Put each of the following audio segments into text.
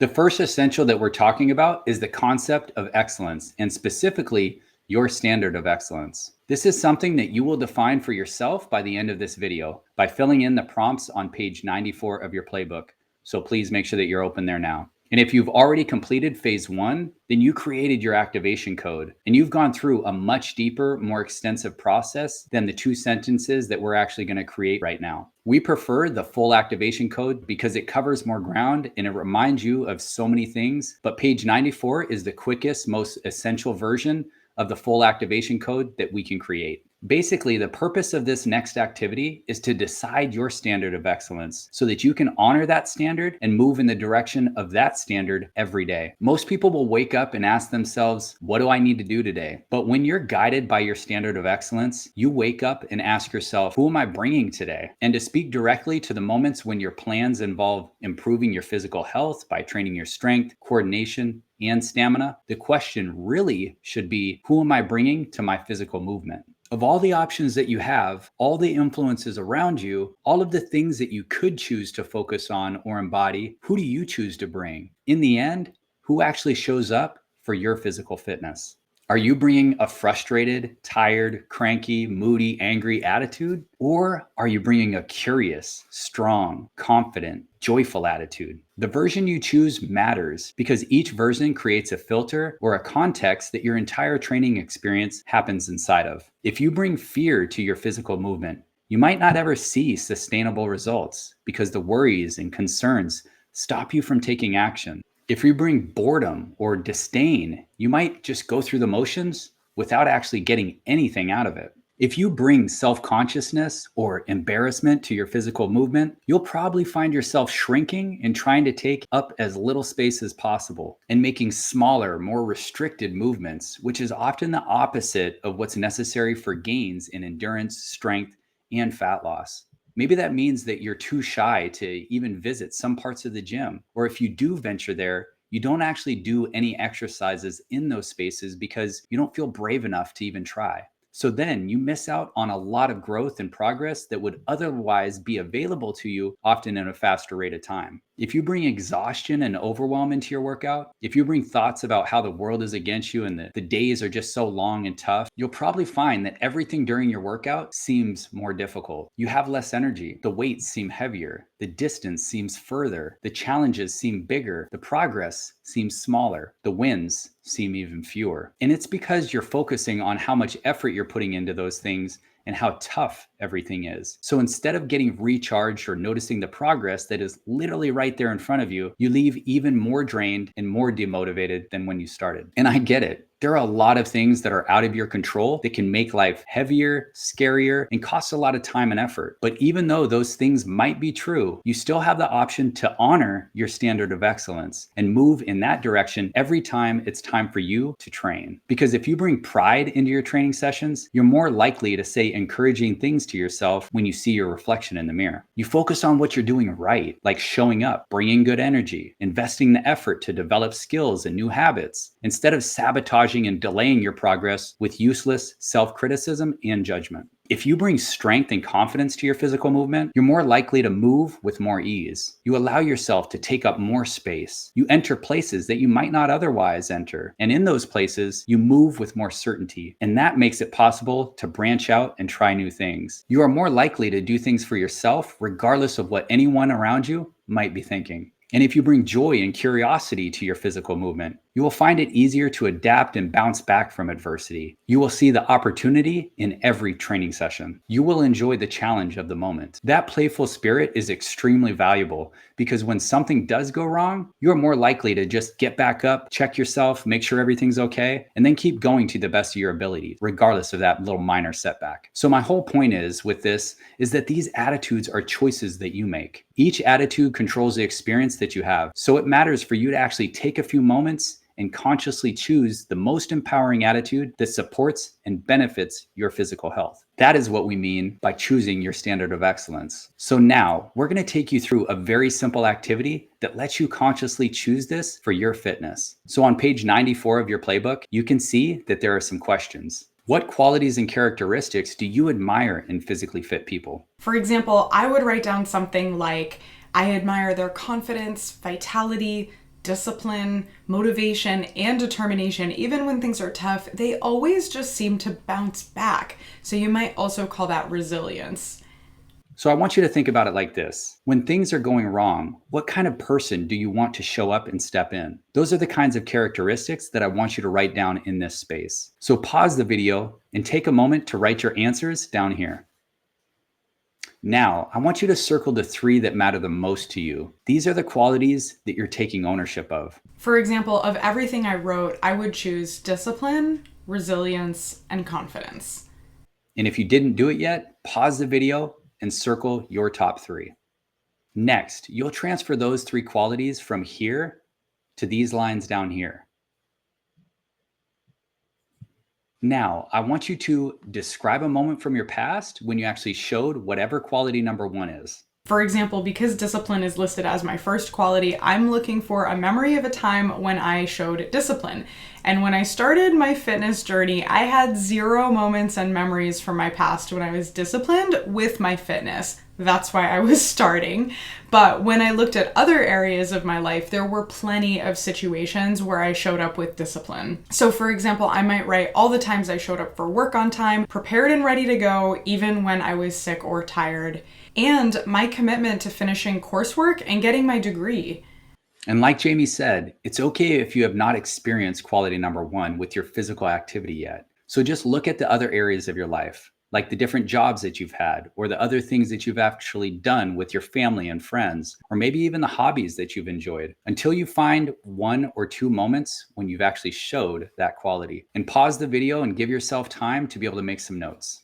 The first essential that we're talking about is the concept of excellence, and specifically your standard of excellence. This is something that you will define for yourself by the end of this video by filling in the prompts on page 94 of your playbook. So please make sure that you're open there now. And if you've already completed phase 1, then you created your activation code and you've gone through a much deeper, more extensive process than the 2 sentences that we're actually going to create right now. We prefer the full activation code because it covers more ground and it reminds you of so many things. But page 94 is the quickest, most essential version of the full activation code that we can create. Basically, the purpose of this next activity is to decide your standard of excellence so that you can honor that standard and move in the direction of that standard every day. Most people will wake up and ask themselves, what do I need to do today? But when you're guided by your standard of excellence, you wake up and ask yourself, who am I bringing today? And to speak directly to the moments when your plans involve improving your physical health by training your strength, coordination, and stamina, the question really should be, who am I bringing to my physical movement? Of all the options that you have, all the influences around you, all of the things that you could choose to focus on or embody, who do you choose to bring? In the end, who actually shows up for your physical fitness? Are you bringing a frustrated, tired, cranky, moody, angry attitude? Or are you bringing a curious, strong, confident, joyful attitude? The version you choose matters because each version creates a filter or a context that your entire training experience happens inside of. If you bring fear to your physical movement, you might not ever see sustainable results because the worries and concerns stop you from taking action. If you bring boredom or disdain, you might just go through the motions without actually getting anything out of it. If you bring self-consciousness or embarrassment to your physical movement, you'll probably find yourself shrinking and trying to take up as little space as possible and making smaller, more restricted movements, which is often the opposite of what's necessary for gains in endurance, strength, and fat loss. Maybe that means that you're too shy to even visit some parts of the gym. Or if you do venture there, you don't actually do any exercises in those spaces because you don't feel brave enough to even try. So then you miss out on a lot of growth and progress that would otherwise be available to you, often in a faster rate of time. If you bring exhaustion and overwhelm into your workout, if you bring thoughts about how the world is against you and the days are just so long and tough, you'll probably find that everything during your workout seems more difficult. You have less energy, the weights seem heavier, the distance seems further, the challenges seem bigger, the progress seems smaller, the wins seem even fewer. And it's because you're focusing on how much effort you're putting into those things and how tough everything is. So instead of getting recharged or noticing the progress that is literally right there in front of you, you leave even more drained and more demotivated than when you started. And I get it. There are a lot of things that are out of your control that can make life heavier, scarier, and cost a lot of time and effort. But even though those things might be true, you still have the option to honor your standard of excellence and move in that direction every time it's time for you to train. Because if you bring pride into your training sessions, you're more likely to say encouraging things to yourself when you see your reflection in the mirror. You focus on what you're doing right, like showing up, bringing good energy, investing the effort to develop skills and new habits, instead of sabotaging and delaying your progress with useless self-criticism and judgment. If you bring strength and confidence to your physical movement, you're more likely to move with more ease. You allow yourself to take up more space. You enter places that you might not otherwise enter. And in those places, you move with more certainty. And that makes it possible to branch out and try new things. You are more likely to do things for yourself, regardless of what anyone around you might be thinking. And if you bring joy and curiosity to your physical movement, you will find it easier to adapt and bounce back from adversity. You will see the opportunity in every training session. You will enjoy the challenge of the moment. That playful spirit is extremely valuable because when something does go wrong, you're more likely to just get back up, check yourself, make sure everything's okay, and then keep going to the best of your ability, regardless of that little minor setback. So my whole point is with this is that these attitudes are choices that you make. Each attitude controls the experience that you have. So it matters for you to actually take a few moments and consciously choose the most empowering attitude that supports and benefits your physical health. That is what we mean by choosing your standard of excellence. So now we're going to take you through a very simple activity that lets you consciously choose this for your fitness. So on page 94 of your playbook, you can see that there are some questions. What qualities and characteristics do you admire in physically fit people? For example, I would write down something like, I admire their confidence, vitality, discipline, motivation, and determination, even when things are tough, they always just seem to bounce back. So you might also call that resilience. So I want you to think about it like this. When things are going wrong, what kind of person do you want to show up and step in? Those are the kinds of characteristics that I want you to write down in this space. So pause the video and take a moment to write your answers down here. Now, I want you to circle the 3 that matter the most to you. These are the qualities that you're taking ownership of. For example, of everything I wrote, I would choose discipline, resilience, and confidence. And if you didn't do it yet, pause the video and circle your top 3. Next, you'll transfer those 3 qualities from here to these lines down here. Now, I want you to describe a moment from your past when you actually showed whatever quality number 1 is. For example, because discipline is listed as my first quality, I'm looking for a memory of a time when I showed discipline. And when I started my fitness journey, I had 0 moments and memories from my past when I was disciplined with my fitness. That's why I was starting. But when I looked at other areas of my life, there were plenty of situations where I showed up with discipline. So for example, I might write all the times I showed up for work on time, prepared and ready to go, even when I was sick or tired, and my commitment to finishing coursework and getting my degree. And like Jamie said, it's okay if you have not experienced quality number 1 with your physical activity yet. So just look at the other areas of your life, like the different jobs that you've had, or the other things that you've actually done with your family and friends, or maybe even the hobbies that you've enjoyed, until you find 1 or 2 moments when you've actually showed that quality. And pause the video and give yourself time to be able to make some notes.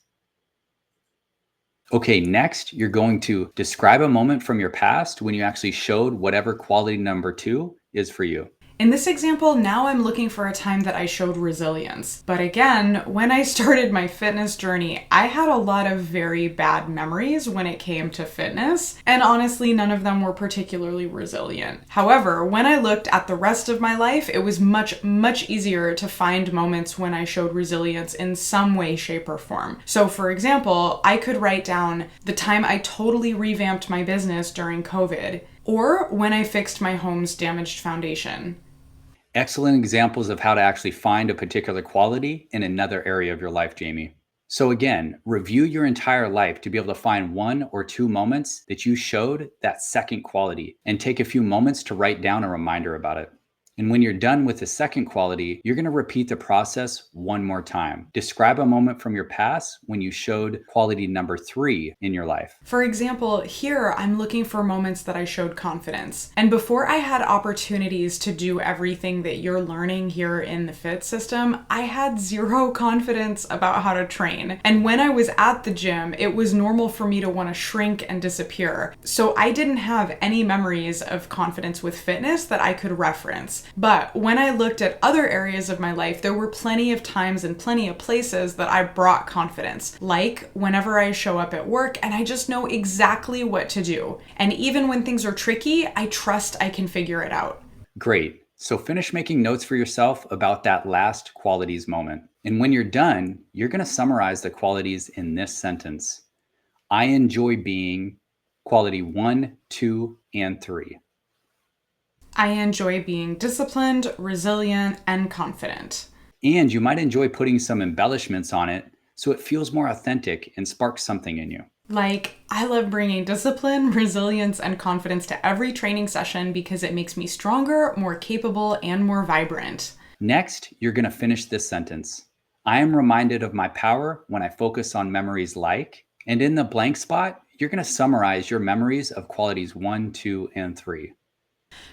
Okay, next, you're going to describe a moment from your past when you actually showed whatever quality number 2 is for you. In this example, now I'm looking for a time that I showed resilience. But again, when I started my fitness journey, I had a lot of very bad memories when it came to fitness, and honestly, none of them were particularly resilient. However, when I looked at the rest of my life, it was much easier to find moments when I showed resilience in some way, shape, or form. So for example, I could write down the time I totally revamped my business during COVID, or when I fixed my home's damaged foundation. Excellent examples of how to actually find a particular quality in another area of your life, Jamie. So again, review your entire life to be able to find 1 or 2 moments that you showed that second quality, and take a few moments to write down a reminder about it. And when you're done with the second quality, you're going to repeat the process 1 more time. Describe a moment from your past when you showed quality number 3 in your life. For example, here I'm looking for moments that I showed confidence. And before I had opportunities to do everything that you're learning here in the FIT system, I had 0 confidence about how to train. And when I was at the gym, it was normal for me to want to shrink and disappear. So I didn't have any memories of confidence with fitness that I could reference. But when I looked at other areas of my life, there were plenty of times and plenty of places that I brought confidence. Like whenever I show up at work and I just know exactly what to do. And even when things are tricky, I trust I can figure it out. Great. So finish making notes for yourself about that last qualities moment. And when you're done, you're going to summarize the qualities in this sentence. I enjoy being quality 1, 2, and 3. I enjoy being disciplined, resilient, and confident. And you might enjoy putting some embellishments on it so it feels more authentic and sparks something in you. Like, I love bringing discipline, resilience, and confidence to every training session because it makes me stronger, more capable, and more vibrant. Next, you're going to finish this sentence. I am reminded of my power when I focus on memories like, and in the blank spot, you're going to summarize your memories of qualities 1, 2, and 3.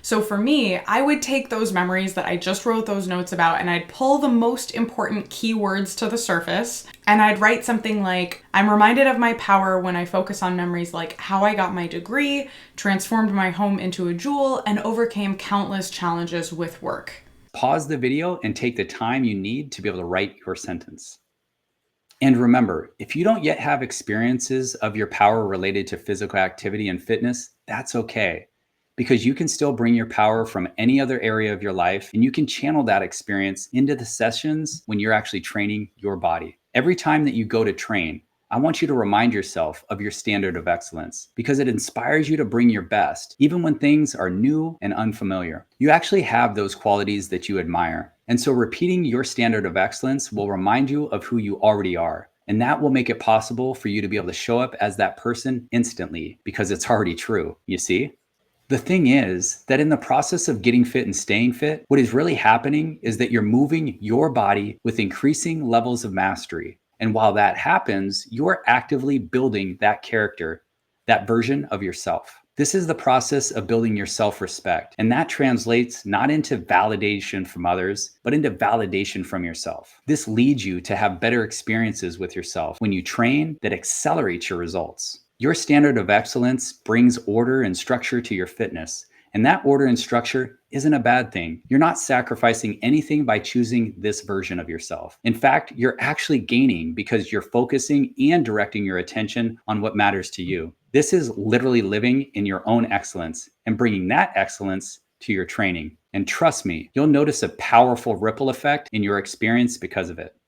So for me, I would take those memories that I just wrote those notes about and I'd pull the most important keywords to the surface, and I'd write something like, I'm reminded of my power when I focus on memories like how I got my degree, transformed my home into a jewel, and overcame countless challenges with work. Pause the video and take the time you need to be able to write your sentence. And remember, if you don't yet have experiences of your power related to physical activity and fitness, that's okay. Because you can still bring your power from any other area of your life, and you can channel that experience into the sessions when you're actually training your body. Every time that you go to train, I want you to remind yourself of your standard of excellence because it inspires you to bring your best, even when things are new and unfamiliar. You actually have those qualities that you admire. And so repeating your standard of excellence will remind you of who you already are. And that will make it possible for you to be able to show up as that person instantly because it's already true, you see? The thing is that in the process of getting fit and staying fit, what is really happening is that you're moving your body with increasing levels of mastery. And while that happens, you're actively building that character, that version of yourself. This is the process of building your self respect. And that translates not into validation from others, but into validation from yourself. This leads you to have better experiences with yourself when you train that accelerates your results. Your standard of excellence brings order and structure to your fitness. And that order and structure isn't a bad thing. You're not sacrificing anything by choosing this version of yourself. In fact, you're actually gaining because you're focusing and directing your attention on what matters to you. This is literally living in your own excellence and bringing that excellence to your training. And trust me, you'll notice a powerful ripple effect in your experience because of it.